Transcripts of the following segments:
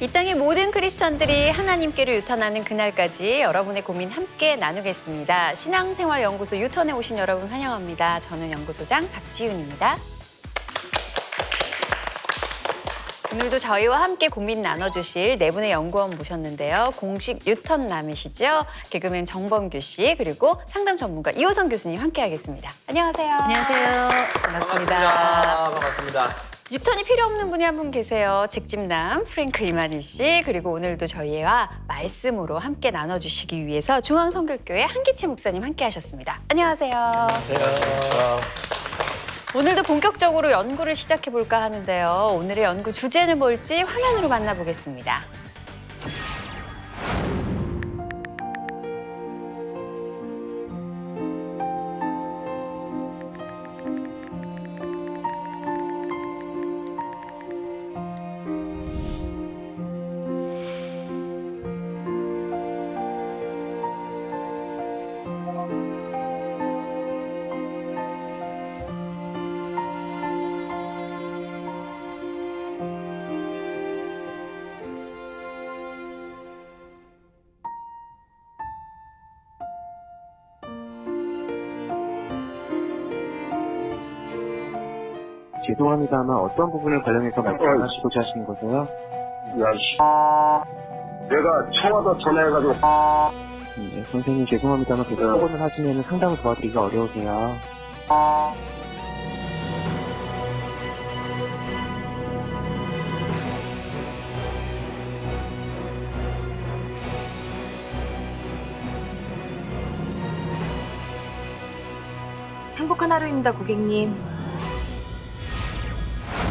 이 땅의 모든 크리스천들이 하나님께로 유턴하는 그날까지 여러분의 고민 함께 나누겠습니다. 신앙생활연구소 유턴에 오신 여러분 환영합니다. 저는 연구소장 박지윤입니다. 오늘도 저희와 함께 고민 나눠주실 네 분의 연구원 모셨는데요. 공식 유턴남이시죠. 개그맨 정범규 씨 그리고 상담 전문가 이호선 교수님 함께하겠습니다. 안녕하세요. 안녕하세요. 반갑습니다. 반갑습니다. 유턴이 필요 없는 분이 한 분 계세요. 직집남 프랭크 이만희 씨 그리고 오늘도 저희와 말씀으로 함께 나눠주시기 위해서 중앙성결교회 한기채 목사님 함께하셨습니다. 안녕하세요. 안녕하세요. 오늘도 본격적으로 연구를 시작해볼까 하는데요. 오늘의 연구 주제는 뭘지 화면으로 만나보겠습니다. 죄송합니다만 어떤 부분을 관련해서 말씀하시고자 하시는 거세요? 야, 내가 청와대 전화해가지고 네, 선생님 죄송합니다만 계속 폭언을 하시면 상담을 도와드리기가 어려우세요. 행복한 하루입니다, 고객님.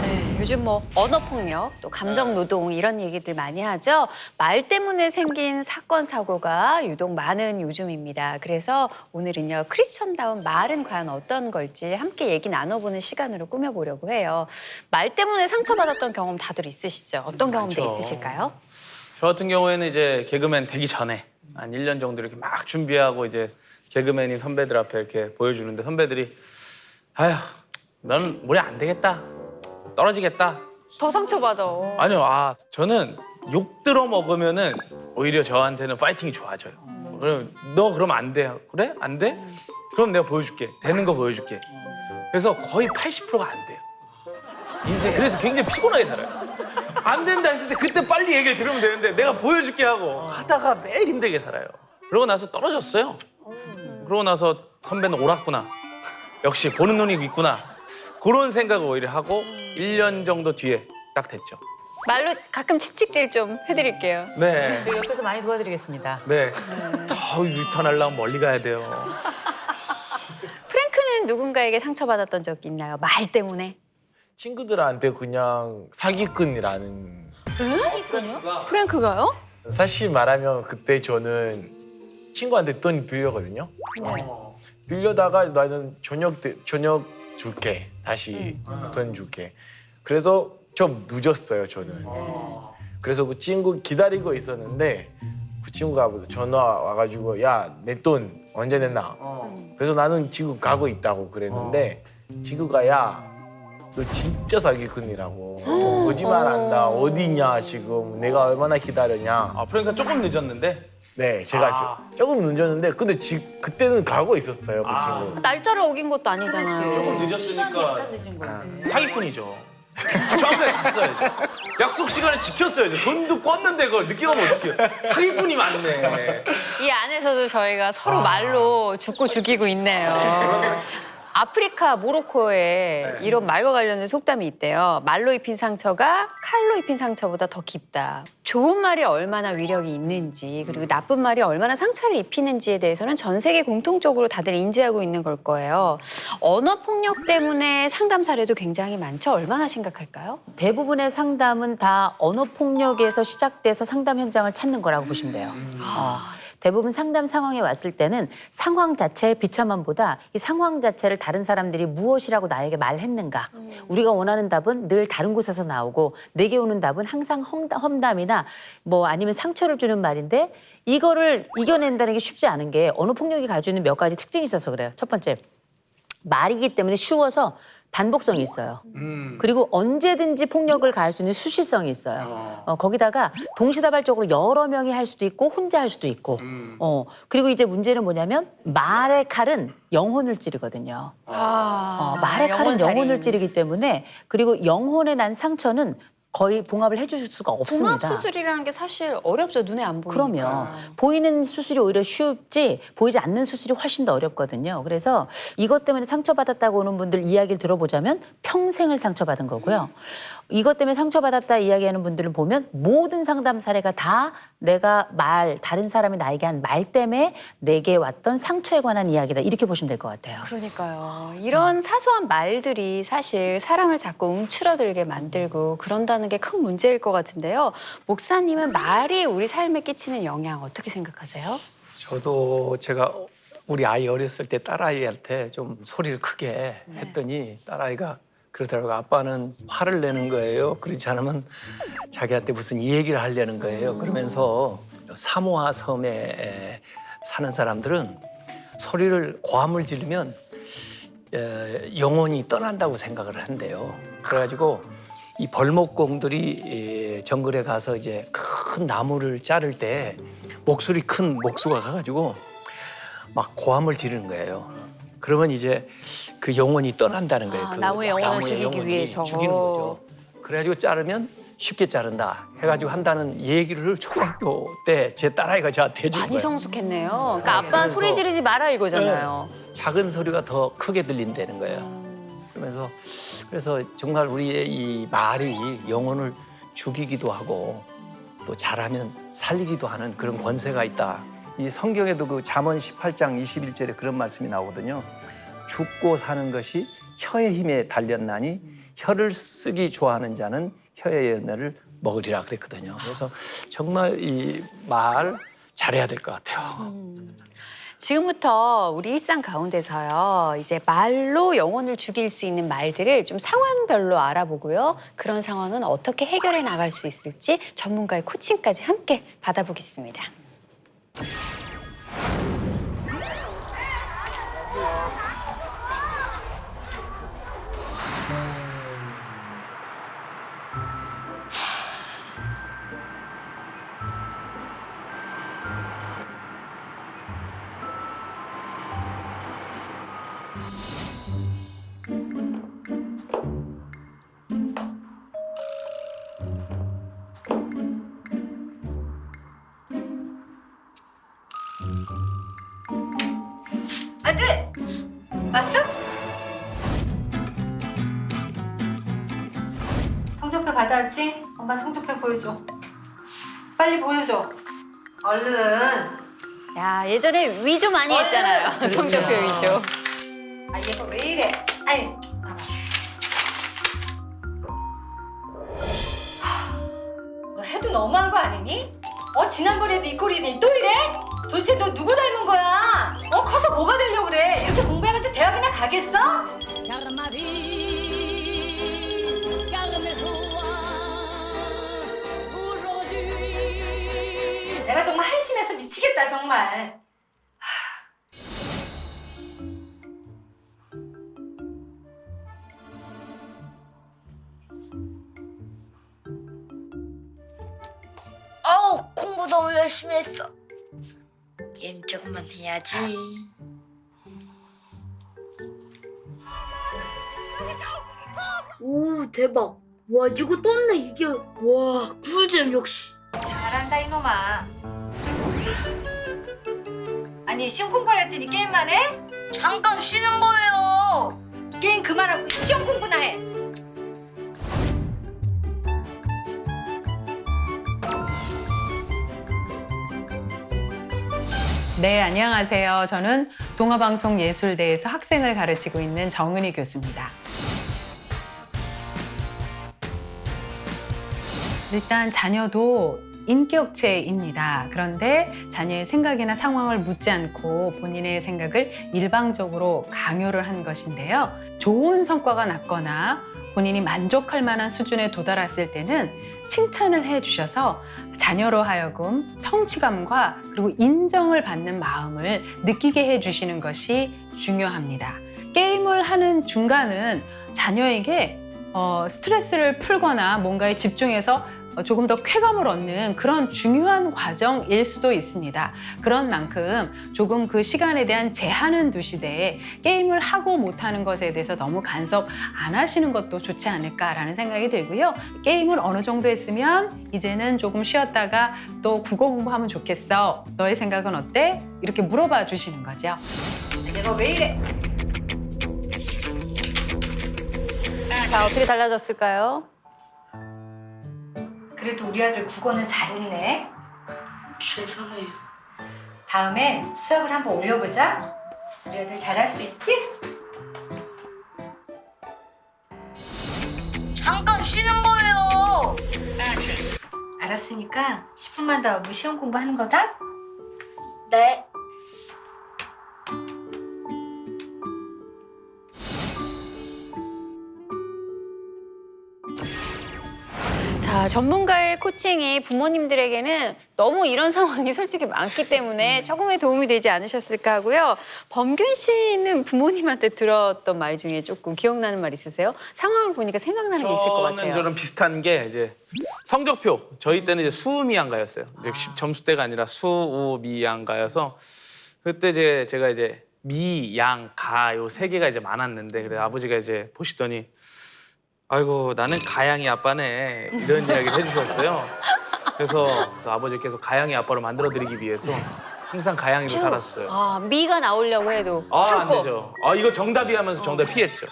네, 요즘 뭐 언어폭력, 또 감정노동 이런 얘기들 많이 하죠. 말 때문에 생긴 사건, 사고가 유독 많은 요즘입니다. 그래서 오늘은요, 크리스천다운 말은 과연 어떤 걸지 함께 얘기 나눠보는 시간으로 꾸며보려고 해요. 말 때문에 상처받았던 경험 다들 있으시죠? 어떤 경험들 많죠. 있으실까요? 저 같은 경우에는 이제 개그맨 되기 전에 한 1년 정도 이렇게 막 준비하고 이제 개그맨인 선배들 앞에 이렇게 보여주는데 선배들이 아휴, 넌 우리 안 되겠다. 떨어지겠다. 더 상처받아. 아니요, 저는 욕 들어 먹으면은 오히려 저한테는 파이팅이 좋아져요. 그럼 너 그러면 안 돼. 그래? 안 돼? 그럼 내가 보여줄게. 되는 거 보여줄게. 그래서 거의 80%가 안 돼요. 인생 그래서 굉장히 피곤하게 살아요. 안 된다 했을 때 그때 빨리 얘기를 들으면 되는데 내가 보여줄게 하고 하다가 매일 힘들게 살아요. 그러고 나서 떨어졌어요. 그러고 나서 선배는 옳았구나. 역시 보는 눈이 있구나. 그런 생각을 오히려 하고 1년 정도 뒤에 딱 됐죠. 말로 가끔 채찍질 좀 해드릴게요. 네. 저희 옆에서 많이 도와드리겠습니다. 네. 더 유턴하려면 멀리 가야 돼요. 프랭크는 누군가에게 상처받았던 적 있나요? 말 때문에? 친구들한테 그냥 사기꾼이라는 프랭크가요? 사실 말하면 그때 저는 친구한테 돈 빌려거든요. 네. 빌려다가 나는 저녁 줄게 다시 돈 줄게. 그래서 좀 늦었어요 저는. 그래서 그 친구 기다리고 있었는데 그 친구가 전화 와가지고 야 내 돈 언제 냈나? 그래서 나는 지금 가고 있다고 그랬는데 친구가 야 너 진짜 사기꾼이라고 거짓말한다 어디냐 지금 내가 얼마나 기다렸냐. 프랭크가 조금 늦었는데 네 제가 조금 늦었는데 근데 그때는 가고 있었어요 그 친구. 날짜를 어긴 것도 아니잖아요. 조금 늦었으니까 늦은 건데. 사기꾼이죠. 정확하게 갔어야죠. 약속 시간을 지켰어야죠. 돈도 껐는데 그걸 늦게 가면 어떡해요. 사기꾼이 많네. 이 안에서도 저희가 서로 말로 죽고 죽이고 있네요. 아프리카 모로코에 이런 말과 관련된 속담이 있대요. 말로 입힌 상처가 칼로 입힌 상처보다 더 깊다. 좋은 말이 얼마나 위력이 있는지 그리고 나쁜 말이 얼마나 상처를 입히는지에 대해서는 전 세계 공통적으로 다들 인지하고 있는 걸 거예요. 언어 폭력 때문에 상담 사례도 굉장히 많죠. 얼마나 심각할까요? 대부분의 상담은 다 언어 폭력에서 시작돼서 상담 현장을 찾는 거라고 보시면 돼요. 대부분 상담 상황에 왔을 때는 상황 자체의 비참함보다 이 상황 자체를 다른 사람들이 무엇이라고 나에게 말했는가. 우리가 원하는 답은 늘 다른 곳에서 나오고 내게 오는 답은 항상 험담이나 뭐 아니면 상처를 주는 말인데 이거를 이겨낸다는 게 쉽지 않은 게 언어 폭력이 가지고 있는 몇 가지 특징이 있어서 그래요. 첫 번째, 말이기 때문에 쉬워서 반복성이 있어요. 그리고 언제든지 폭력을 가할 수 있는 수시성이 있어요. 거기다가 동시다발적으로 여러 명이 할 수도 있고 혼자 할 수도 있고. 그리고 이제 문제는 뭐냐면 말의 칼은 영혼을 찌르거든요. 말의 칼은 영혼살인. 영혼을 찌르기 때문에 그리고 영혼에 난 상처는 거의 봉합을 해줄 수가 없습니다. 봉합 수술이라는 게 사실 어렵죠. 눈에 안 보이니까. 그럼요. 보이는 수술이 오히려 쉽지 보이지 않는 수술이 훨씬 더 어렵거든요. 그래서 이것 때문에 상처받았다고 오는 분들 이야기를 들어보자면 평생을 상처받은 거고요. 이것 때문에 상처받았다 이야기하는 분들을 보면 모든 상담 사례가 다 내가 다른 사람이 나에게 한 말 때문에 내게 왔던 상처에 관한 이야기다. 이렇게 보시면 될 것 같아요. 그러니까요. 이런 사소한 말들이 사실 사람을 자꾸 움츠러들게 만들고 그런다는 게 큰 문제일 것 같은데요. 목사님은 말이 우리 삶에 끼치는 영향 어떻게 생각하세요? 저도 제가 우리 아이 어렸을 때 딸아이한테 좀 소리를 크게 했더니 딸아이가 그러더라고요. 아빠는 화를 내는 거예요. 그렇지 않으면 자기한테 무슨 이 얘기를 하려는 거예요. 그러면서 사모아 섬에 사는 사람들은 소리를 고함을 지르면 영혼이 떠난다고 생각을 한대요. 그래가지고 이 벌목공들이 정글에 가서 이제 큰 나무를 자를 때 목소리 큰 목수가 가가지고 막 고함을 지르는 거예요. 그러면 이제 그 영혼이 떠난다는 거예요. 그 나무의 영혼을 죽이기 영혼이 위해서. 죽이는 거죠. 그래가지고 자르면 쉽게 자른다 해가지고 한다는 얘기를 초등학교 때 제 딸아이가 저한테 해준 많이 거예요. 성숙했네요. 그러니까 아빠 그래서- 소리 지르지 마라 이거잖아요. 작은 소리가 더 크게 들린다는 거예요. 그래서 정말 우리의 이 말이 영혼을 죽이기도 하고 또 잘하면 살리기도 하는 그런 권세가 있다. 이 성경에도 그 잠언 18장 21절에 그런 말씀이 나오거든요. 죽고 사는 것이 혀의 힘에 달렸나니 혀를 쓰기 좋아하는 자는 혀의 열매를 먹으리라 그랬거든요. 그래서 정말 이 말 잘해야 될 것 같아요. 지금부터 우리 일상 가운데서요. 이제 말로 영혼을 죽일 수 있는 말들을 좀 상황별로 알아보고요. 그런 상황은 어떻게 해결해 나갈 수 있을지 전문가의 코칭까지 함께 받아보겠습니다. 아들! 왔어? 성적표 받아왔지? 엄마 성적표 보여줘. 빨리 보여줘. 얼른. 야, 예전에 위조 많이 했잖아요. 성적표 위조. 아 얘가 왜 이래? 아이. 가만. 너 해도 너무한 거 아니니? 지난번에도 이 꼴이니 또 이래? 도대체 너 누구 닮은 거야? 커서 뭐가 되려고 그래? 이렇게 공부해가지고 대학이나 가겠어? 내가 정말 한심해서 미치겠다 정말. 공부 너무 열심히 했어. 게임 조금만 해야지. 오 대박. 와 이거 떴네 이게. 와 꿀잼 역시. 잘한다 이놈아. 아니 시험 공부를 했더니 게임만 해? 잠깐 쉬는 거예요. 게임 그만하고 시험 공부나 해. 네, 안녕하세요. 저는 동아방송예술대에서 학생을 가르치고 있는 정은희 교수입니다. 일단 자녀도 인격체입니다. 그런데 자녀의 생각이나 상황을 묻지 않고 본인의 생각을 일방적으로 강요를 한 것인데요. 좋은 성과가 났거나 본인이 만족할 만한 수준에 도달했을 때는 칭찬을 해주셔서 자녀로 하여금 성취감과 그리고 인정을 받는 마음을 느끼게 해주시는 것이 중요합니다. 게임을 하는 중간은 자녀에게 스트레스를 풀거나 뭔가에 집중해서 조금 더 쾌감을 얻는 그런 중요한 과정일 수도 있습니다. 그런 만큼 조금 그 시간에 대한 제한은 두시되 게임을 하고 못하는 것에 대해서 너무 간섭 안 하시는 것도 좋지 않을까라는 생각이 들고요. 게임을 어느 정도 했으면 이제는 조금 쉬었다가 또 국어 공부하면 좋겠어. 너의 생각은 어때? 이렇게 물어봐 주시는 거죠. 내가 왜 이래? 자, 어떻게 달라졌을까요? 그래도 우리 아들 국어는 잘했네. 죄송해요. 다음엔 수업을 한번 올려보자. 우리 아들 잘할 수 있지? 잠깐 쉬는 거예요. 알았으니까 10분만 더 하고 시험 공부하는 거다. 네. 자, 전문가의 코칭이 부모님들에게는 너무 이런 상황이 솔직히 많기 때문에 조금의 도움이 되지 않으셨을까 하고요. 범균 씨는 부모님한테 들었던 말 중에 조금 기억나는 말 있으세요? 상황을 보니까 생각나는 게 있을 것 같아요. 저는 비슷한 게 이제 성적표. 저희 때는 이제 수미양가였어요. 이제 점수대가 아니라 수미양가여서 그때 이제 제가 이제 미, 양, 가 요 세 개가 이제 많았는데 그래 아버지가 이제 보시더니 아이고 나는 가양이 아빠네 이런 이야기를 해주셨어요. 그래서 아버지께서 가양이 아빠로 만들어드리기 위해서 항상 가양이로 살았어요. 아, 미가 나오려고 해도 안 참고. 되죠. 이거 정답이 하면서 정답 피했죠.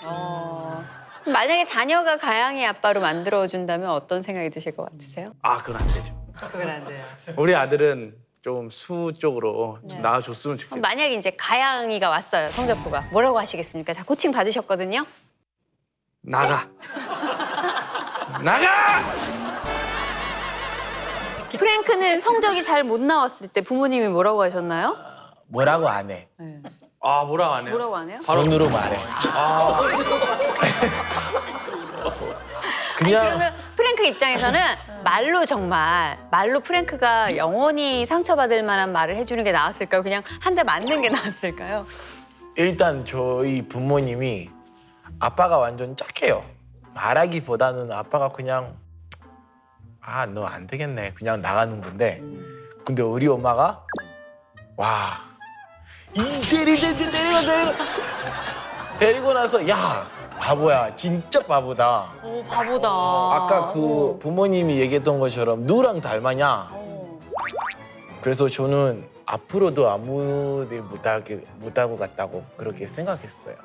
만약에 자녀가 가양이 아빠로 만들어준다면 어떤 생각이 드실 것 같으세요? 그건 안 되죠. 그건 안 돼요. 우리 아들은 좀 수 쪽으로 좀 나와줬으면 좋겠어요. 만약에 이제 가양이가 왔어요, 성적표가. 뭐라고 하시겠습니까? 자, 코칭 받으셨거든요. 나가! 나가! 프랭크는 성적이 잘 못 나왔을 때 부모님이 뭐라고 하셨나요? 뭐라고 안 해. 뭐라고 안 해요? 뭐라고 안 해요? 손으로 말해. 그냥 그러면 프랭크 입장에서는 말로 정말 말로 프랭크가 영원히 상처받을 만한 말을 해주는 게 나았을까요? 그냥 한 대 맞는 게 나았을까요? 일단 저희 부모님이 아빠가 완전 짝해요. 말하기보다는 아빠가 그냥 너 안 되겠네 그냥 나가는 건데 근데 우리 엄마가 데리고 나서 야 바보야 진짜 바보다. 오, 바보다. 아까 그 부모님이 얘기했던 것처럼 누구랑 닮았냐. 그래서 저는 앞으로도 아무 일 못하고 갔다고 그렇게 생각했어요.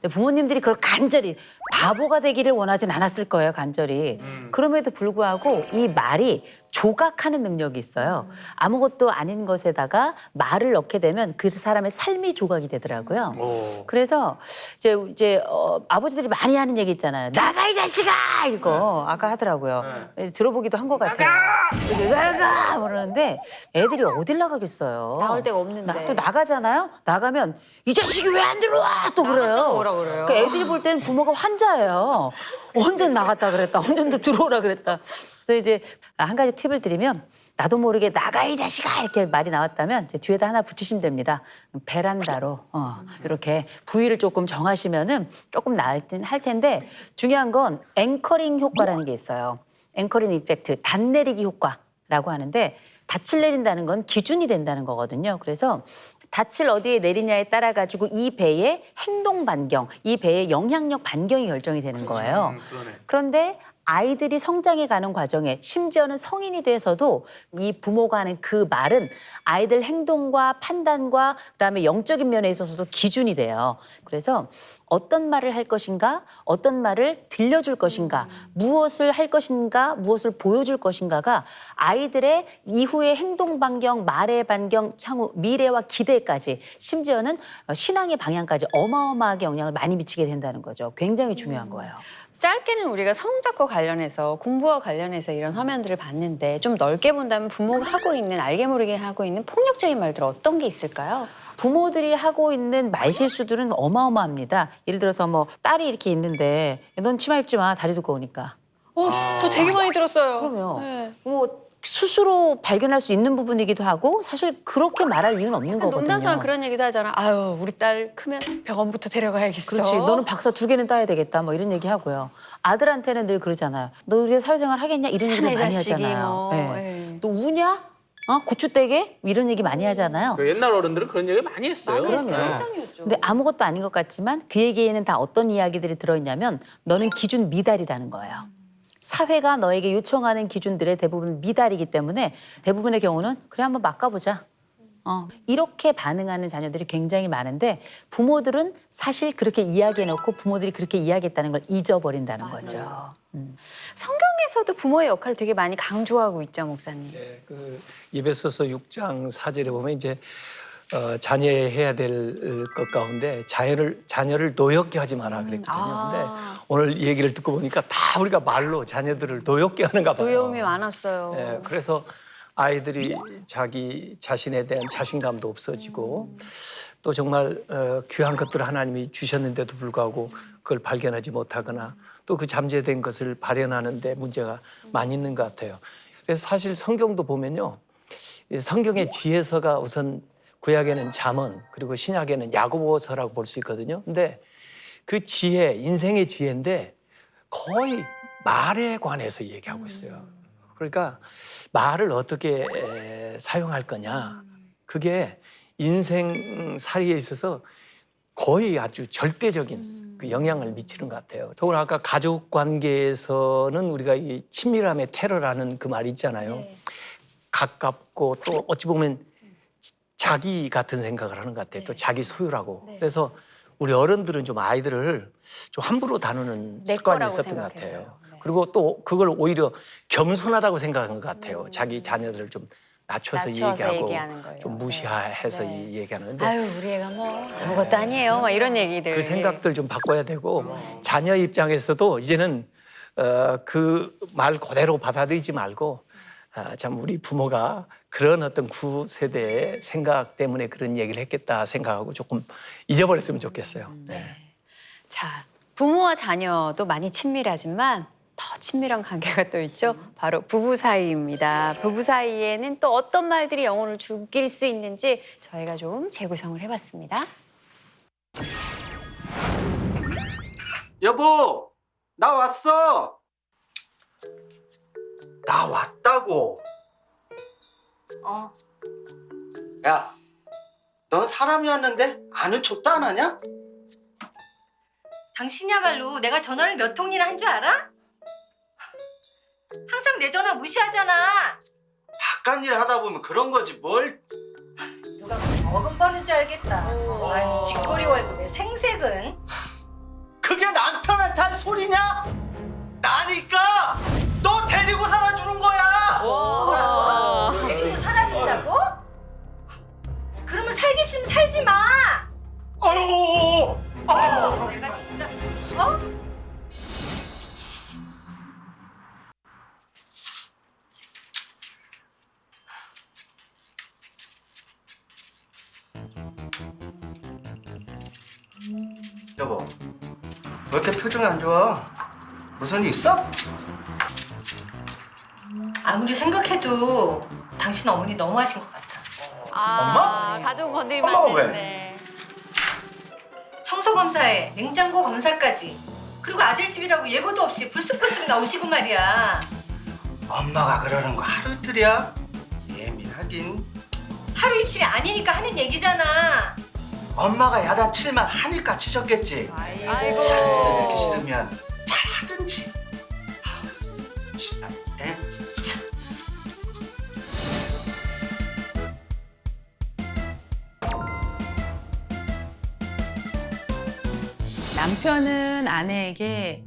근데 부모님들이 그걸 간절히 바보가 되기를 원하진 않았을 거예요, 간절히. 그럼에도 불구하고 이 말이 조각하는 능력이 있어요. 아무것도 아닌 것에다가 말을 넣게 되면 그 사람의 삶이 조각이 되더라고요. 그래서 이제 아버지들이 많이 하는 얘기 있잖아요. 나가 이 자식아! 이거 아까 하더라고요. 들어보기도 한 것 같아요. 나가! 그러는데 애들이 어딜 나가겠어요. 나올 데가 없는데. 또 나가잖아요. 나가면 이 자식이 왜 안 들어와? 또 그래요. 나갔다 오라 그래요. 그러니까 애들이 볼 때는 부모가 환자예요. 언젠 나갔다 그랬다. 언젠 또 들어오라 그랬다. 그래서 이제 한 가지 팁을 드리면 나도 모르게 나가 이 자식아 이렇게 말이 나왔다면 이제 뒤에다 하나 붙이시면 됩니다. 베란다로 이렇게 부위를 조금 정하시면은 조금 나을진 할 텐데 중요한 건 앵커링 효과라는 게 있어요. 앵커링 이펙트, 단 내리기 효과라고 하는데 닻을 내린다는 건 기준이 된다는 거거든요. 그래서 닻을 어디에 내리냐에 따라 가지고 이 배의 행동 반경, 이 배의 영향력 반경이 결정이 되는 거예요. 그런데 아이들이 성장해 가는 과정에 심지어는 성인이 돼서도 이 부모가 하는 그 말은 아이들 행동과 판단과 그다음에 영적인 면에 있어서도 기준이 돼요. 그래서 어떤 말을 할 것인가, 어떤 말을 들려줄 것인가, 무엇을 할 것인가, 무엇을 보여줄 것인가가 아이들의 이후의 행동 반경, 말의 반경, 향후 미래와 기대까지 심지어는 신앙의 방향까지 어마어마하게 영향을 많이 미치게 된다는 거죠. 굉장히 중요한 거예요. 짧게는 우리가 성적과 관련해서 공부와 관련해서 이런 화면들을 봤는데 좀 넓게 본다면 부모가 하고 있는 알게 모르게 하고 있는 폭력적인 말들 어떤 게 있을까요? 부모들이 하고 있는 말실수들은 어마어마합니다. 예를 들어서 뭐 딸이 이렇게 있는데 넌 치마 입지 마 다리 두꺼우니까. 저 되게 많이 들었어요. 그럼요. 네. 뭐 스스로 발견할 수 있는 부분이기도 하고 사실 그렇게 말할 이유는 없는 거거든요. 농담삼아 그런 얘기도 하잖아. 아유 우리 딸 크면 병원부터 데려가야겠어. 그렇지. 너는 박사 2개는 따야 되겠다. 뭐 이런 얘기 하고요. 아들한테는 늘 그러잖아요. 너 우리 사회생활 하겠냐? 이런 얘기를 사내 많이 자식이 하잖아요. 뭐, 네. 예. 너 우냐? 고추 떼게? 이런 얘기 많이 하잖아요. 그 옛날 어른들은 그런 얘기 많이 했어요. 많이 했어요. 네. 일상이었죠. 근데 아무것도 아닌 것 같지만 그 얘기에는 다 어떤 이야기들이 들어있냐면 너는 기준 미달이라는 거예요. 사회가 너에게 요청하는 기준들의 대부분 미달이기 때문에 대부분의 경우는 그래 한번 막가보자. 이렇게 반응하는 자녀들이 굉장히 많은데 부모들은 사실 그렇게 이야기해놓고 부모들이 그렇게 이야기했다는 걸 잊어버린다는 거죠. 성경에서도 부모의 역할을 되게 많이 강조하고 있죠, 목사님. 네, 그 에베소서 6장 4절에 보면 이제 자녀해야 될 것 가운데 자녀를 노엽게 하지 마라 그랬거든요. 근데 오늘 이 얘기를 듣고 보니까 다 우리가 말로 자녀들을 노엽게 하는가 봐요. 노여움이 많았어요. 네, 그래서 아이들이 자기 자신에 대한 자신감도 없어지고 또 정말 귀한 것들을 하나님이 주셨는데도 불구하고 그걸 발견하지 못하거나 또 그 잠재된 것을 발현하는 데 문제가 많이 있는 것 같아요. 그래서 사실 성경도 보면요. 성경의 지혜서가 우선 구약에는 잠언 그리고 신약에는 야고보서라고 볼 수 있거든요. 근데 그 지혜, 인생의 지혜인데 거의 말에 관해서 얘기하고 있어요. 그러니까 말을 어떻게 사용할 거냐. 그게 인생살이에 있어서 거의 아주 절대적인 그 영향을 미치는 것 같아요. 더구나 아까 가족 관계에서는 우리가 이 친밀함의 테러라는 그 말이 있잖아요. 네. 가깝고 또 어찌 보면 자기 같은 생각을 하는 것 같아요. 또 자기 소유라고. 네. 그래서 우리 어른들은 좀 아이들을 좀 함부로 다루는 내 습관이 거라고 있었던 것 생각해서요. 같아요. 네. 그리고 또 그걸 오히려 겸손하다고 생각하는 것 같아요. 자기 자녀들을 좀 낮춰서 얘기하고 얘기하는 거예요. 좀 무시해서 네. 얘기하는데 아유 우리 애가 뭐 아무것도 아니에요. 막 이런 얘기들. 그 생각들 좀 바꿔야 되고 자녀 입장에서도 이제는 그 말 그대로 받아들이지 말고 참 우리 부모가 그런 어떤 구세대의 생각 때문에 그런 얘기를 했겠다 생각하고 조금 잊어버렸으면 좋겠어요. 네. 자, 부모와 자녀도 많이 친밀하지만 더 친밀한 관계가 또 있죠. 바로 부부 사이입니다. 부부 사이에는 또 어떤 말들이 영혼을 죽일 수 있는지 저희가 좀 재구성을 해봤습니다. 여보, 나 왔어. 나 왔다고. 야, 넌 사람이었는데 아는 척도 안 하냐? 당신이야말로 내가 전화를 몇 통이나 한 줄 알아? 항상 내 전화 무시하잖아. 바깥 일 하다 보면 그런 거지 뭘. 누가 먹은 버는 줄 알겠다. 아유, 쥐꼬리 월급에 생색은. 그게 남편한테 한 소리냐? 나니까 너 데리고 살아주는 거야. 뭐라고? 데리고 살아준다고? 그러면 살기 싫으면 살지 마. 아유, 내가 진짜 어? 여보, 왜 이렇게 표정이 안 좋아? 무슨 일 있어? 아무리 생각해도 당신 어머니 너무하신 것 같아. 엄마? 가족 건드리면 엄마가 안 왜? 되는데. 청소 검사에 냉장고 검사까지. 그리고 아들 집이라고 예고도 없이 불쑥불쑥 나오시고 말이야. 엄마가 그러는 거 하루 이틀이야? 예민하긴. 하루 이틀이 아니니까 하는 얘기잖아. 엄마가 야단칠만 하니까 치셨겠지. 아이고. 잔소리 듣기 싫으면 잘 하든지. 에? 남편은 아내에게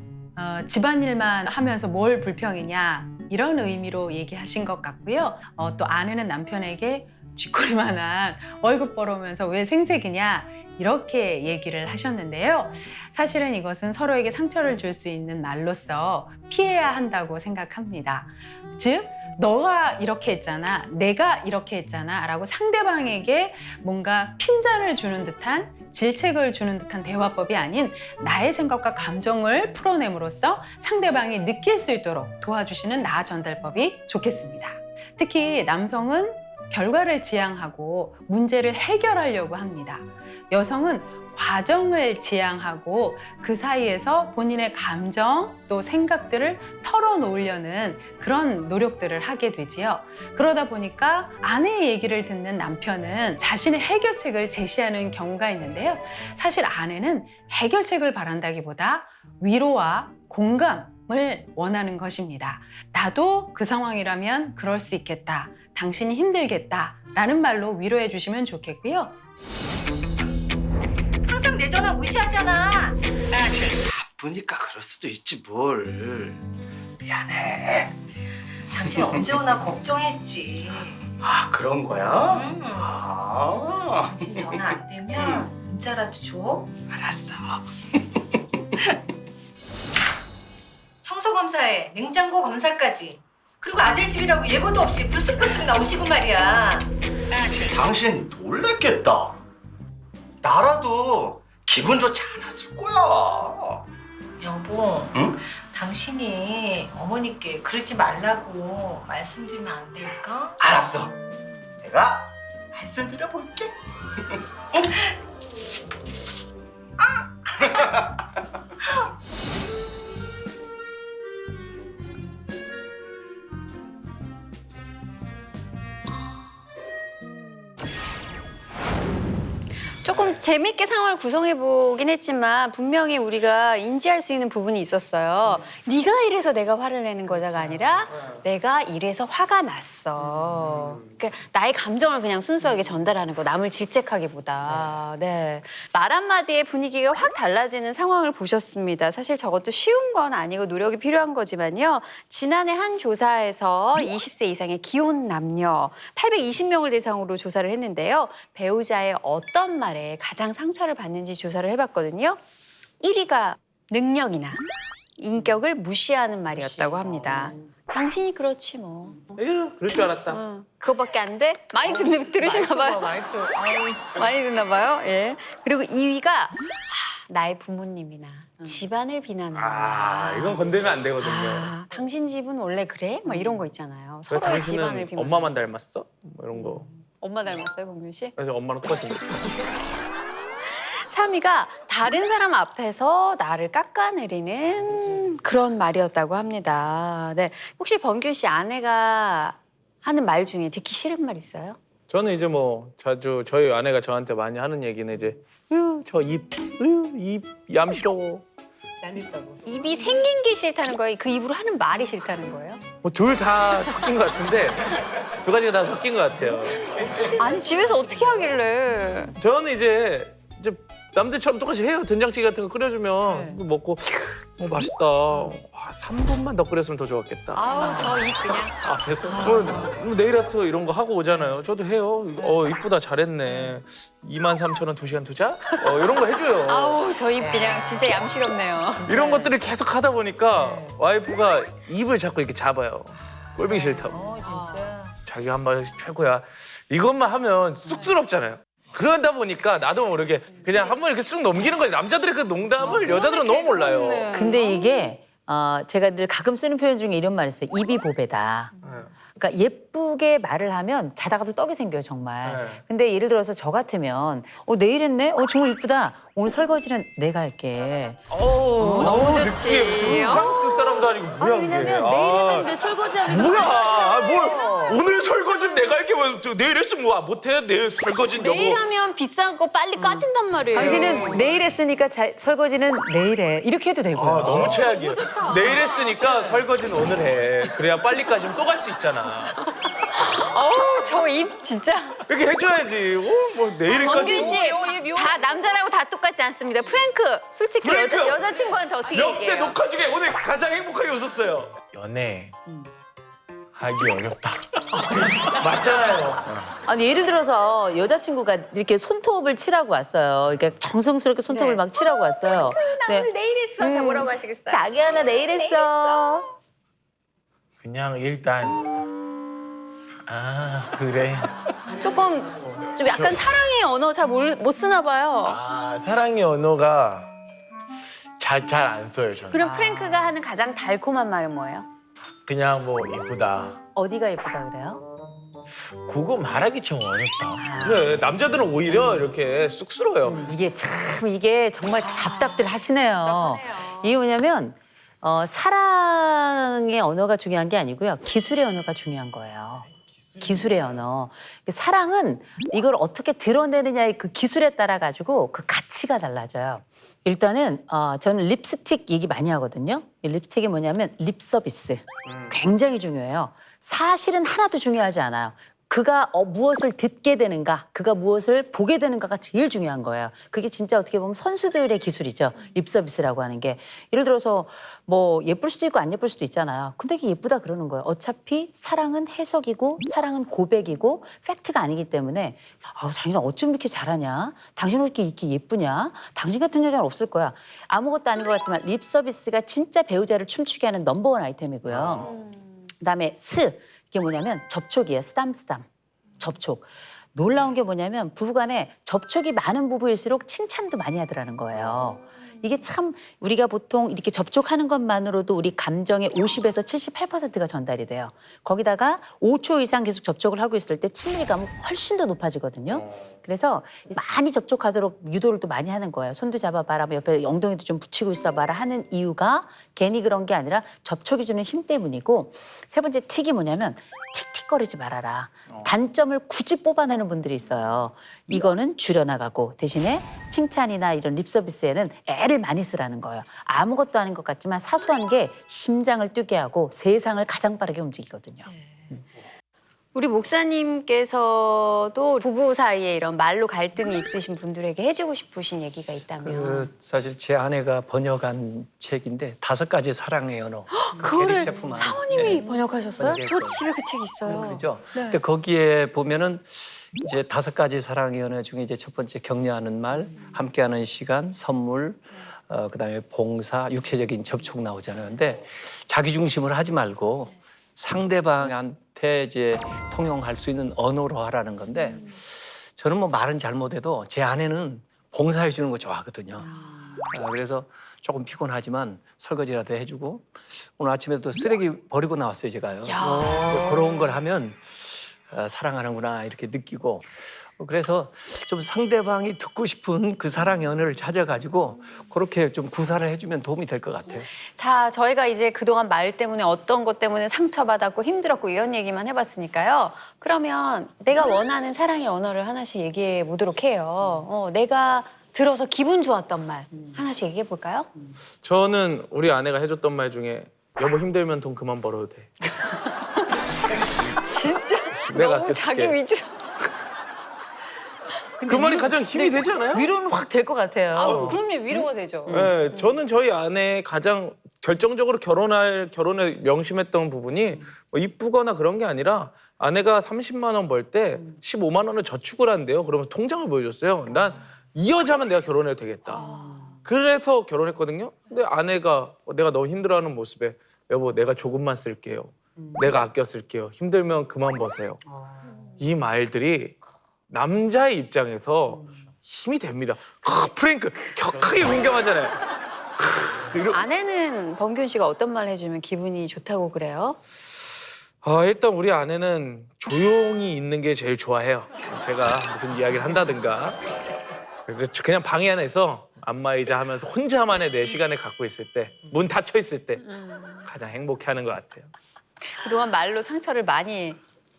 집안일만 하면서 뭘 불평이냐 이런 의미로 얘기하신 것 같고요. 또 아내는 남편에게 쥐꼬리만한 월급 벌어오면서 왜 생색이냐 이렇게 얘기를 하셨는데요. 사실은 이것은 서로에게 상처를 줄 수 있는 말로서 피해야 한다고 생각합니다. 즉 너가 이렇게 했잖아, 내가 이렇게 했잖아 라고 상대방에게 뭔가 핀잔을 주는 듯한 질책을 주는 듯한 대화법이 아닌 나의 생각과 감정을 풀어냄으로써 상대방이 느낄 수 있도록 도와주시는 나아 전달법이 좋겠습니다. 특히 남성은 결과를 지향하고 문제를 해결하려고 합니다. 여성은 과정을 지향하고 그 사이에서 본인의 감정 또 생각들을 털어놓으려는 그런 노력들을 하게 되지요. 그러다 보니까 아내의 얘기를 듣는 남편은 자신의 해결책을 제시하는 경우가 있는데요. 사실 아내는 해결책을 바란다기보다 위로와 공감을 원하는 것입니다. 나도 그 상황이라면 그럴 수 있겠다. 당신이 힘들겠다. 라는 말로 위로해 주시면 좋겠고요. 항상 내 전화 무시하잖아. 바쁘니까 그럴 수도 있지 뭘. 미안해. 당신 언제 오나 걱정했지. 아 그런 거야? 응. 아 당신 전화 안 되면 문자라도 줘. 알았어. 청소 검사에 냉장고 검사까지. 그리고 아들 집이라고 예고도 없이 불쑥불쑥 나오시고 말이야. 당신 놀랬겠다. 나라도 기분 좋지 않았을 거야. 여보, 응? 당신이 어머니께 그러지 말라고 말씀드리면 안 될까? 알았어. 내가 말씀드려볼게. 조금 재밌게 상황을 구성해 보긴 했지만 분명히 우리가 인지할 수 있는 부분이 있었어요. 네가 이래서 내가 화를 내는 거자가 아니라 내가 이래서 화가 났어. 그러니까 나의 감정을 그냥 순수하게 전달하는 거, 남을 질책하기보다. 네. 말 한마디에 분위기가 확 달라지는 상황을 보셨습니다. 사실 저것도 쉬운 건 아니고 노력이 필요한 거지만요. 지난해 한 조사에서 20세 이상의 기혼 남녀 820명을 대상으로 조사를 했는데요. 배우자의 어떤 말에 가장 상처를 받는지 조사를 해봤거든요. 1위가 능력이나 인격을 무시하는 말이었다고 합니다. 당신이 그렇지 뭐. 에휴, 그럴 줄 알았다. 그거밖에 안 돼? 많이 들으시나 봐요. 많이 듣나 봐요. 예. 그리고 2위가 나의 부모님이나 집안을 비난하는 말. 이건 건들면 안 되거든요. 당신 집은 원래 그래? 막 이런 거 있잖아요. 왜 서로의 집안을 당신은 비난. 엄마만 닮았어? 뭐 이런 거. 엄마 닮았어요, 봉준 씨? 그래서 엄마랑 똑같이 생겼어. 3위가 다른 사람 앞에서 나를 깎아내리는 그런 말이었다고 합니다. 네, 혹시 범균 씨 아내가 하는 말 중에 듣기 싫은 말 있어요? 저는 이제 뭐 자주 저희 아내가 저한테 많이 하는 얘기는 이제 저 입 얌시러워. 입이 생긴 게 싫다는 거예요? 그 입으로 하는 말이 싫다는 거예요? 뭐 둘 다 섞인 것 같은데 두 가지가 다 섞인 것 같아요. 아니 집에서 어떻게 하길래? 저는 이제 남들처럼 똑같이 해요. 된장찌개 같은 거 끓여주면 그거 먹고 맛있다. 3분만 더 끓였으면 더 좋았겠다. 아우 저 입 그냥. 그래서 뭐 네일 아트 이런 거 하고 오잖아요. 저도 해요. 이쁘다 잘했네. 23,000원 2시간 투자? 이런 거 해줘요. 아우 저 입 그냥 진짜 얌시럽네요. 이런 것들을 계속 하다 보니까 와이프가 입을 자꾸 이렇게 잡아요. 꼴보기 싫다고. 진짜. 자기 한 말 최고야. 이것만 하면 쑥스럽잖아요. 그러다 보니까 나도 모르게 그냥 한 번 이렇게 쑥 넘기는 거예요. 남자들의 그 농담을 여자들은 너무 몰라요. 근데 이게 제가 늘 가끔 쓰는 표현 중에 이런 말이 있어요. 입이 보배다. 그러니까 예쁘게 말을 하면 자다가도 떡이 생겨요, 정말. 네. 근데 예를 들어서 저 같으면 내일 했네? 정말 이쁘다. 오늘 설거지는 내가 할게. 너무 느끼해. 무슨 프랑스 사람도 아니고 뭐야 아니, 그게. 왜냐면 내일 했는데 설거지하면 뭐야. 뭘 오늘 설거지는 내가 할게. 내일 했으면 뭐 못해? 내일 설거지는 여보. 내일 하면 비싼 거 빨리 까진단 말이에요. 당신은 내일 했으니까 설거지는 내일 해. 이렇게 해도 되고요. 너무 최악이야. 내일 했으니까 설거지는 오늘 해. 그래야 빨리까지는 또 갈 수 있잖아. 어우 저 입 진짜. 이렇게 해줘야지. 뭐 내일까지. 범균 씨 다 남자라고 다 똑같지 않습니다. 프랭크 솔직히 프랭크! 여자친구한테 어떻게 역대 얘기해요? 녹화 중에 오늘 가장 행복하게 웃었어요. 연애 하기 어렵다. 맞잖아요. 아니 예를 들어서 여자친구가 이렇게 손톱을 칠하고 왔어요. 그러니까 정성스럽게 손톱을 네. 막 칠하고 왔어요. 나 오늘 내일 했어. 자 뭐라고 하시겠어요? 자기야 나 내일 했어. 그냥 일단 그래. 조금 좀 약간 사랑의 언어 잘 못 쓰나 봐요. 사랑의 언어가 잘 안 써요 저는. 그럼 프랭크가 하는 가장 달콤한 말은 뭐예요? 그냥 뭐 이쁘다. 어디가 예쁘다 그래요? 그거 말하기 좀 어렵다. 그래 남자들은 오히려 이렇게 쑥스러워요. 이게 정말 답답들 하시네요. 이게 뭐냐면 사랑의 언어가 중요한 게 아니고요. 기술의 언어가 중요한 거예요. 기술의 언어. 사랑은 이걸 어떻게 드러내느냐의 그 기술에 따라 가지고 그 가치가 달라져요. 일단은 저는 립스틱 얘기 많이 하거든요. 이 립스틱이 뭐냐면 립 서비스. 굉장히 중요해요. 사실은 하나도 중요하지 않아요. 그가 무엇을 듣게 되는가, 그가 무엇을 보게 되는가가 제일 중요한 거예요. 그게 진짜 어떻게 보면 선수들의 기술이죠. 립 서비스라고 하는 게. 예를 들어서 뭐 예쁠 수도 있고 안 예쁠 수도 있잖아요. 근데 이게 예쁘다 그러는 거예요. 어차피 사랑은 해석이고 사랑은 고백이고 팩트가 아니기 때문에 당신 어쩜 이렇게 잘하냐? 당신 왜 이렇게 예쁘냐? 당신 같은 여자는 없을 거야. 아무것도 아닌 것 같지만 립 서비스가 진짜 배우자를 춤추게 하는 넘버원 아이템이고요. 그다음에 이게 뭐냐면 접촉이에요. 쓰담쓰담. 접촉. 놀라운 게 뭐냐면 부부간에 접촉이 많은 부부일수록 칭찬도 많이 하더라는 거예요. 이게 참 우리가 보통 이렇게 접촉하는 것만으로도 우리 감정의 50에서 78%가 전달이 돼요. 거기다가 5초 이상 계속 접촉을 하고 있을 때 친밀감은 훨씬 더 높아지거든요. 그래서 많이 접촉하도록 유도를 또 많이 하는 거예요. 손도 잡아봐라, 뭐 옆에 엉덩이도 좀 붙이고 있어봐라 하는 이유가 괜히 그런 게 아니라 접촉이 주는 힘 때문이고, 세 번째 틱이 뭐냐면 틱틱거리지 말아라. 단점을 굳이 뽑아내는 분들이 있어요. 이거는 줄여나가고 대신에 칭찬이나 이런 립 서비스에는 애를 많이 쓰라는 거예요. 아무것도 아닌 것 같지만 사소한 게 심장을 뛰게 하고 세상을 가장 빠르게 움직이거든요. 우리 목사님께서도 부부 사이에 이런 말로 갈등이 있으신 분들에게 해주고 싶으신 얘기가 있다면. 사실 제 아내가 번역한 책인데 5가지 사랑의 언어. 그거를 게리 체프만. 사모님이 번역하셨어요? 번역했어요. 저 집에 그 책 있어요. 그렇죠. 네. 근데 거기에 보면은 이제 5가지 사랑의 언어 중에 이제 첫 번째 격려하는 말, 함께하는 시간, 선물, 그다음에 봉사, 육체적인 접촉 나오잖아요. 근데 자기 중심을 하지 말고 상대방한테 이제 통용할 수 있는 언어로 하라는 건데, 저는 뭐 말은 잘못해도 제 아내는 봉사해 주는 거 좋아하거든요. 그래서 조금 피곤하지만 설거지라도 해주고, 오늘 아침에도 쓰레기 버리고 나왔어요, 제가요. 그런 걸 하면 사랑하는구나 이렇게 느끼고, 그래서 좀 상대방이 듣고 싶은 그 사랑의 언어를 찾아가지고 그렇게 좀 구사를 해주면 도움이 될 것 같아요. 자, 저희가 이제 그동안 말 때문에 어떤 것 때문에 상처받았고 힘들었고 이런 얘기만 해봤으니까요. 그러면 내가 원하는 사랑의 언어를 하나씩 얘기해 보도록 해요. 내가 들어서 기분 좋았던 말 하나씩 얘기해 볼까요? 저는 우리 아내가 해줬던 말 중에 여보 힘들면 돈 그만 벌어도 돼. 진짜 내가 너무 자기 아껴줄게. 위주. 그 말이 가장 힘이 되지 않아요? 위로는 확 될 것 같아요. 그럼요, 위로가 되죠. 네, 저는 저희 아내 가장 결정적으로 결혼에 명심했던 부분이 뭐 이쁘거나 그런 게 아니라, 아내가 30만 원 벌 때 15만 원을 저축을 한대요. 그러면 통장을 보여줬어요. 난 이 여자면 내가 결혼해도 되겠다. 그래서 결혼했거든요. 근데 아내가 내가 너무 힘들어하는 모습에 여보 내가 조금만 쓸게요. 내가 아껴 쓸게요. 힘들면 그만 버세요. 이 말들이 남자의 입장에서 힘이 됩니다. 프랭크 격하게 공감하잖아요. 아내는 범균 씨가 어떤 말 해주면 기분이 좋다고 그래요? 일단 우리 아내는 조용히 있는 게 제일 좋아해요. 제가 무슨 이야기를 한다든가, 그래서 그냥 방에 안에서 안마의자 하면서 혼자만의 내 시간을 갖고 있을 때, 문 닫혀 있을 때 가장 행복해하는 것 같아요. 그동안 말로 상처를 많이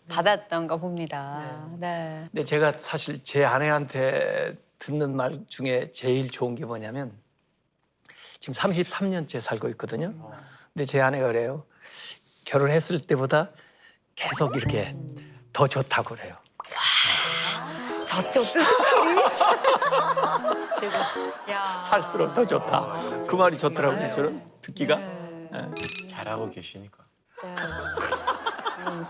받았던가 봅니다. 네. 근데 제가 사실 제 아내한테 듣는 말 중에 제일 좋은 게 뭐냐면, 지금 33년째 살고 있거든요. 근데 제 아내가 그래요. 결혼했을 때보다 계속 이렇게 더 좋다고 그래요. 저쪽 스킬이. 야. 살수록 더 좋다. 그 말이 좋더라고요. 저는 듣기가. 네. 잘하고 계시니까.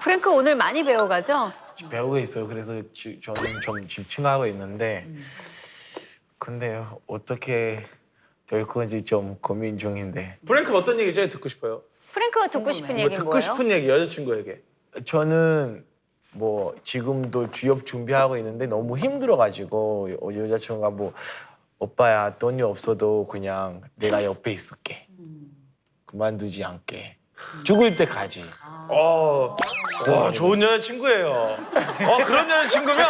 프랭크 오늘 많이 배워가죠? 배우고 있어요. 그래서 저는 좀 집중하고 있는데, 근데 어떻게 될 건지 좀 고민 중인데. 프랭크 어떤 얘기 제일 듣고 싶어요? 프랭크가 듣고 싶은 뭐 얘기는 듣고 뭐예요? 싶은 얘기 여자친구에게. 저는 뭐 지금도 취업 준비하고 있는데 너무 힘들어가지고 여자친구가 뭐 오빠야 돈이 없어도 그냥 내가 옆에 있을게. 그만두지 않게. 죽을 때까지. 와, 좋은 여자친구예요. 그런 여자친구면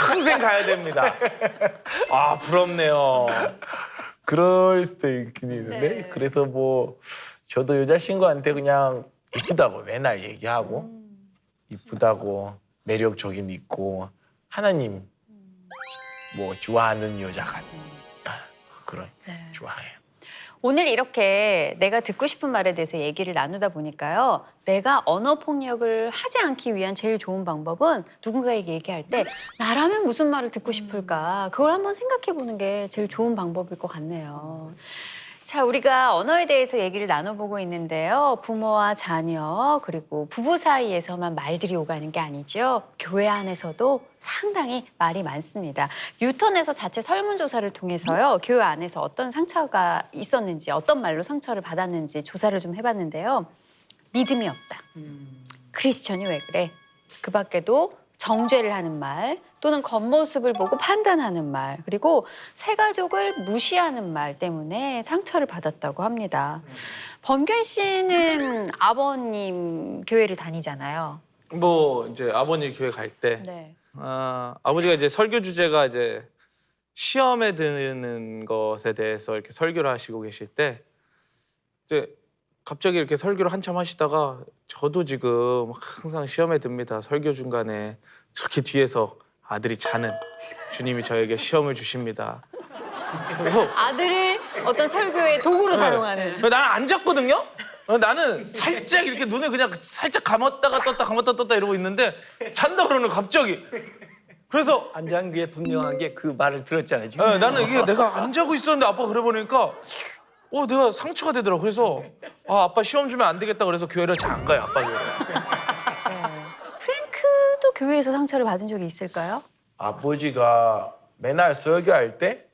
평생 가야 됩니다. 아, 부럽네요. 그럴 수도 있긴 있는데 네. 그래서 뭐 저도 여자친구한테 그냥 이쁘다고 맨날 얘기하고 이쁘다고 매력적인 있고 하나님 뭐 좋아하는 여자가 그런 좋아해요. 오늘 이렇게 내가 듣고 싶은 말에 대해서 얘기를 나누다 보니까요. 내가 언어 폭력을 하지 않기 위한 제일 좋은 방법은 누군가에게 얘기할 때 나라면 무슨 말을 듣고 싶을까? 그걸 한번 생각해 보는 게 제일 좋은 방법일 것 같네요. 자, 우리가 언어에 대해서 얘기를 나눠보고 있는데요. 부모와 자녀 그리고 부부 사이에서만 말들이 오가는 게 아니죠. 교회 안에서도 상당히 말이 많습니다. 뉴턴에서 자체 설문조사를 통해서요. 교회 안에서 어떤 상처가 있었는지 어떤 말로 상처를 받았는지 조사를 좀 해봤는데요. 믿음이 없다. 크리스천이 왜 그래? 그 밖에도 정죄를 하는 말 또는 겉모습을 보고 판단하는 말 그리고 새 가족을 무시하는 말 때문에 상처를 받았다고 합니다. 범균 씨는 아버님 교회를 다니잖아요. 뭐 이제 아버님 교회 갈 때 네. 아버지가 이제 설교 주제가 이제 시험에 드는 것에 대해서 이렇게 설교를 하시고 계실 때 이제 갑자기 이렇게 설교를 한참 하시다가 저도 지금 항상 시험에 듭니다. 설교 중간에 저렇게 뒤에서 아들이 자는 주님이 저에게 시험을 주십니다. 그래서 아들을 어떤 설교의 도구로 사용하는. 나는 안 잤거든요. 나는 살짝 이렇게 눈을 그냥 살짝 감았다가 떴다 이러고 있는데 잔다 그러는 갑자기. 그래서 안 잔 게 분명하게 그 말을 들었잖아요. 지금. 나는 이게 내가 안 자고 있었는데 아빠가 그래 보니까 내가 상처가 되더라고. 그래서 아빠 시험 주면 안 되겠다 그래서 교회를 잘 안 가요. 아빠 교회. 프랭크도 교회에서 상처를 받은 적이 있을까요? 아버지가 맨날 설교할 때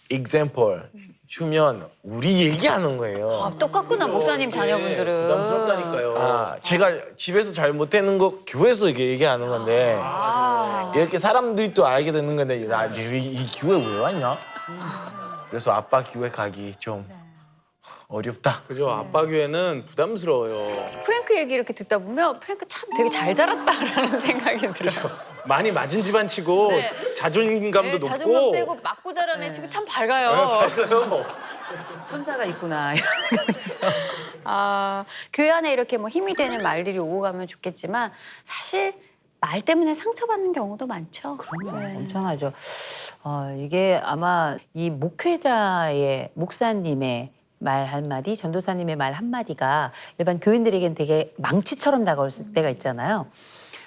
example 주면 우리 얘기하는 거예요. 똑같구나 목사님 자녀분들은. 부담스럽다니까요. 제가 집에서 잘 못하는 거 교회에서 이렇게 얘기하는 건데 이렇게 사람들이 또 알게 되는 건데 나 이 교회 왜 왔냐? 그래서 아빠 교회 가기 좀 어렵다. 그죠. 아빠 교회는 부담스러워요. 프랭크 얘기 이렇게 듣다 보면 프랭크 참 되게 잘 자랐다라는 생각이 들어요. 많이 맞은 집안치고 자존감도 높고. 자존감 세고 맞고 자란 애 치고 참 밝아요. 밝아요. 천사가 있구나. 교회 안에 이렇게 뭐 힘이 되는 말들이 오고 가면 좋겠지만 사실 말 때문에 상처받는 경우도 많죠. 그럼요. 엄청나죠. 이게 아마 이 목사님의 말 한마디, 전도사님의 말 한마디가 일반 교인들에겐 되게 망치처럼 다가올 때가 있잖아요.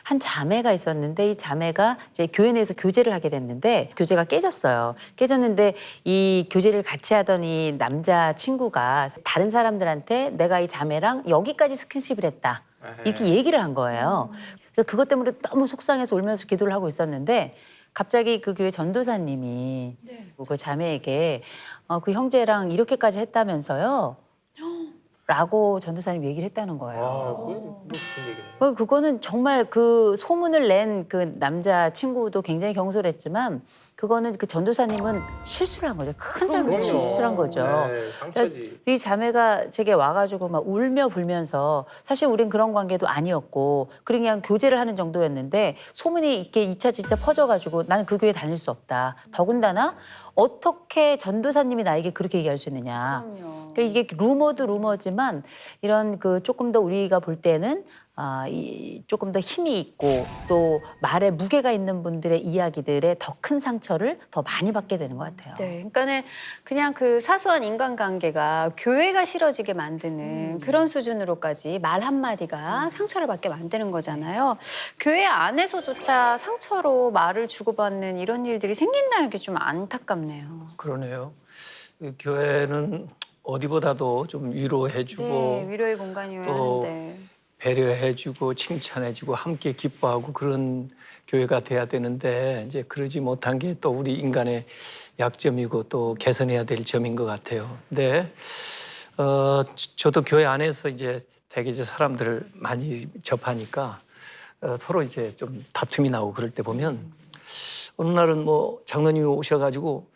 한 자매가 있었는데 이 자매가 이제 교회 내에서 교제를 하게 됐는데 교제가 깨졌어요. 깨졌는데 이 교제를 같이 하던 이 남자 친구가 다른 사람들한테 내가 이 자매랑 여기까지 스킨십을 했다. 이렇게 얘기를 한 거예요. 그래서 그것 때문에 너무 속상해서 울면서 기도를 하고 있었는데 갑자기 그 교회 전도사님이 그 자매에게 그 형제랑 이렇게까지 했다면서요? 라고 전도사님 얘기를 했다는 거예요. 그거는 정말 그 소문을 낸 그 남자 친구도 굉장히 경솔했지만 그거는 그 전도사님은 실수를 한 거죠. 큰 실수를 한 거죠. 상처지. 네, 이 자매가 제게 와가지고 막 울며 불면서 사실 우린 그런 관계도 아니었고 그냥 교제를 하는 정도였는데 소문이 이렇게 2차 진짜 퍼져가지고 나는 그 교회 다닐 수 없다. 더군다나 어떻게 전도사님이 나에게 그렇게 얘기할 수 있느냐. 그러니까 이게 루머도 루머지만 이런 그 조금 더 우리가 볼 때는 조금 더 힘이 있고 또 말에 무게가 있는 분들의 이야기들에 더 큰 상처를 더 많이 받게 되는 것 같아요. 네, 그러니까는 그냥 그 사소한 인간관계가 교회가 싫어지게 만드는 그런 수준으로까지 말 한마디가 상처를 받게 만드는 거잖아요. 교회 안에서조차 상처로 말을 주고받는 이런 일들이 생긴다는 게 좀 안타깝네요. 그러네요. 그 교회는 어디보다도 좀 위로해주고 네, 위로의 공간이어야 또 하는데. 배려해주고 칭찬해주고 함께 기뻐하고 그런 교회가 돼야 되는데 이제 그러지 못한 게 또 우리 인간의 약점이고 또 개선해야 될 점인 것 같아요. 근데 저도 교회 안에서 이제 되게 이제 사람들을 많이 접하니까 서로 이제 좀 다툼이 나고 그럴 때 보면 어느 날은 뭐 장로님이 오셔가지고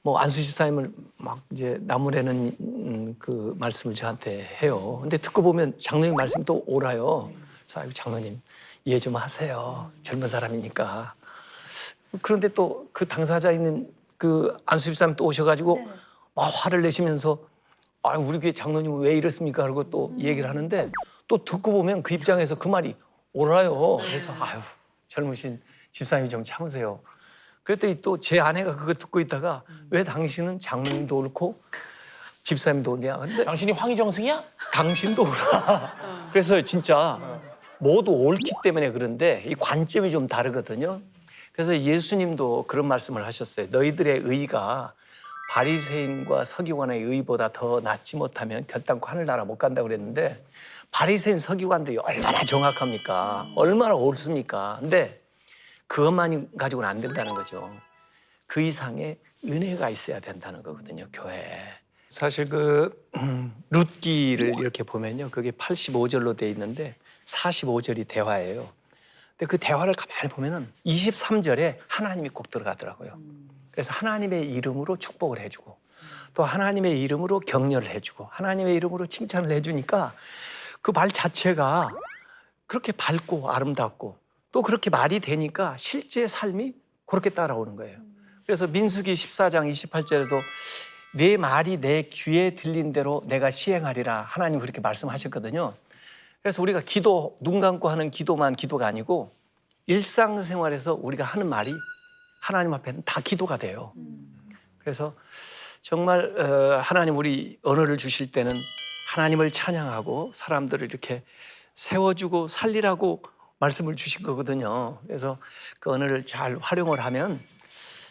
뭐 안수 집사님을 막 이제 나무래는 그 말씀을 저한테 해요. 근데 듣고 보면 장로님 말씀이 또 옳아요. 그래서 아이고 장로님 이해 좀 하세요. 젊은 사람이니까. 그런데 또 그 당사자 있는 그 안수 집사님 또 오셔가지고 막 화를 내시면서 아 우리 교회 장로님 왜 이랬습니까? 그러고 또 얘기를 하는데 또 듣고 보면 그 입장에서 그 말이 옳아요. 그래서 아유 젊으신 집사님이 좀 참으세요. 그랬더니 또 제 아내가 그거 듣고 있다가 왜 당신은 장로님도 옳고 집사님도 옳냐? 근데 당신이 황희정승이야? 당신도 옳아. 그래서 진짜 모두 옳기 때문에 그런데 이 관점이 좀 다르거든요. 그래서 예수님도 그런 말씀을 하셨어요. 너희들의 의가 바리새인과 서기관의 의보다 더 낫지 못하면 결단코 하늘나라 못 간다고 그랬는데 바리새인 서기관들이 얼마나 정확합니까? 얼마나 옳습니까? 근데 그것만 가지고는 안 된다는 거죠. 그 이상의 은혜가 있어야 된다는 거거든요, 교회에. 사실 그 룻기를 이렇게 보면요. 그게 85절로 돼 있는데 45절이 대화예요. 근데 그 대화를 가만히 보면은 23절에 하나님이 꼭 들어가더라고요. 그래서 하나님의 이름으로 축복을 해주고 또 하나님의 이름으로 격려를 해주고 하나님의 이름으로 칭찬을 해주니까 그 말 자체가 그렇게 밝고 아름답고 또 그렇게 말이 되니까 실제 삶이 그렇게 따라오는 거예요. 그래서 민수기 14장 28절에도 내 말이 내 귀에 들린 대로 내가 시행하리라 하나님 그렇게 말씀하셨거든요. 그래서 우리가 기도, 눈 감고 하는 기도만 기도가 아니고 일상생활에서 우리가 하는 말이 하나님 앞에는 다 기도가 돼요. 그래서 정말 하나님 우리 언어를 주실 때는 하나님을 찬양하고 사람들을 이렇게 세워주고 살리라고 말씀을 주신 거거든요. 그래서 그 언어를 잘 활용을 하면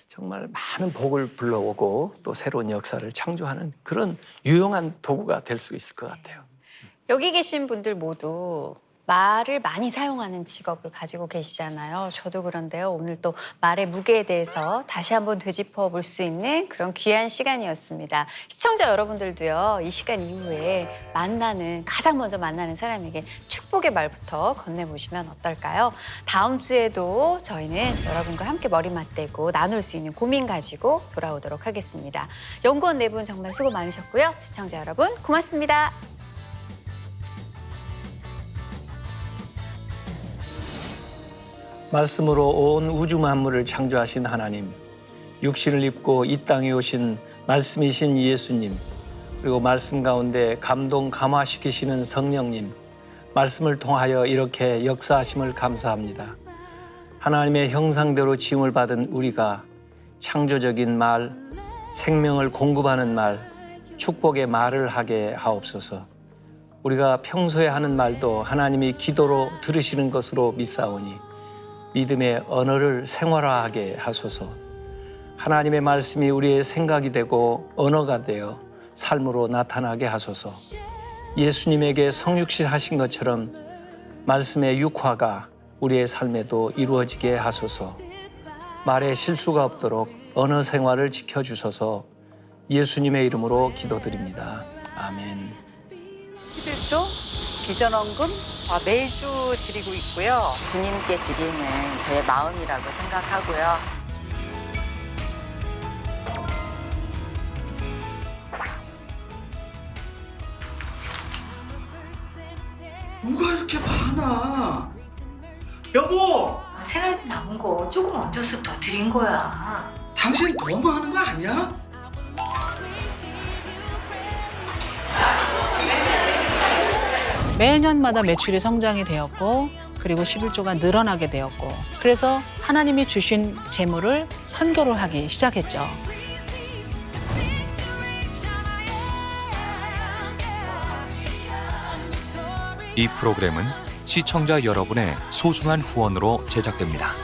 정말 많은 복을 불러오고 또 새로운 역사를 창조하는 그런 유용한 도구가 될 수 있을 것 같아요. 여기 계신 분들 모두 말을 많이 사용하는 직업을 가지고 계시잖아요. 저도 그런데요. 오늘 또 말의 무게에 대해서 다시 한번 되짚어 볼 수 있는 그런 귀한 시간이었습니다. 시청자 여러분들도요. 이 시간 이후에 가장 먼저 만나는 사람에게 축복의 말부터 건네보시면 어떨까요? 다음 주에도 저희는 여러분과 함께 머리 맞대고 나눌 수 있는 고민 가지고 돌아오도록 하겠습니다. 연구원 네 분 정말 수고 많으셨고요. 시청자 여러분 고맙습니다. 말씀으로 온 우주 만물을 창조하신 하나님, 육신을 입고 이 땅에 오신 말씀이신 예수님, 그리고 말씀 가운데 감동 감화시키시는 성령님, 말씀을 통하여 이렇게 역사하심을 감사합니다. 하나님의 형상대로 지음을 받은 우리가 창조적인 말, 생명을 공급하는 말, 축복의 말을 하게 하옵소서. 우리가 평소에 하는 말도 하나님이 기도로 들으시는 것으로 믿사오니 믿음의 언어를 생활화하게 하소서. 하나님의 말씀이 우리의 생각이 되고 언어가 되어 삶으로 나타나게 하소서. 예수님에게 성육신 하신 것처럼 말씀의 육화가 우리의 삶에도 이루어지게 하소서. 말에 실수가 없도록 언어 생활을 지켜주소서. 예수님의 이름으로 기도드립니다. 아멘. 11조 비전원금 매주 드리고 있고요. 주님께 드리는 저의 마음이라고 생각하고요. 뭐가 이렇게 많아? 여보! 생활비 남은 거 조금 얹어서 더 드린 거야. 당신 너무 하는 거 아니야? 매년마다 매출이 성장이 되었고 그리고 11조가 늘어나게 되었고 그래서 하나님이 주신 재물을 선교를 하기 시작했죠. 이 프로그램은 시청자 여러분의 소중한 후원으로 제작됩니다.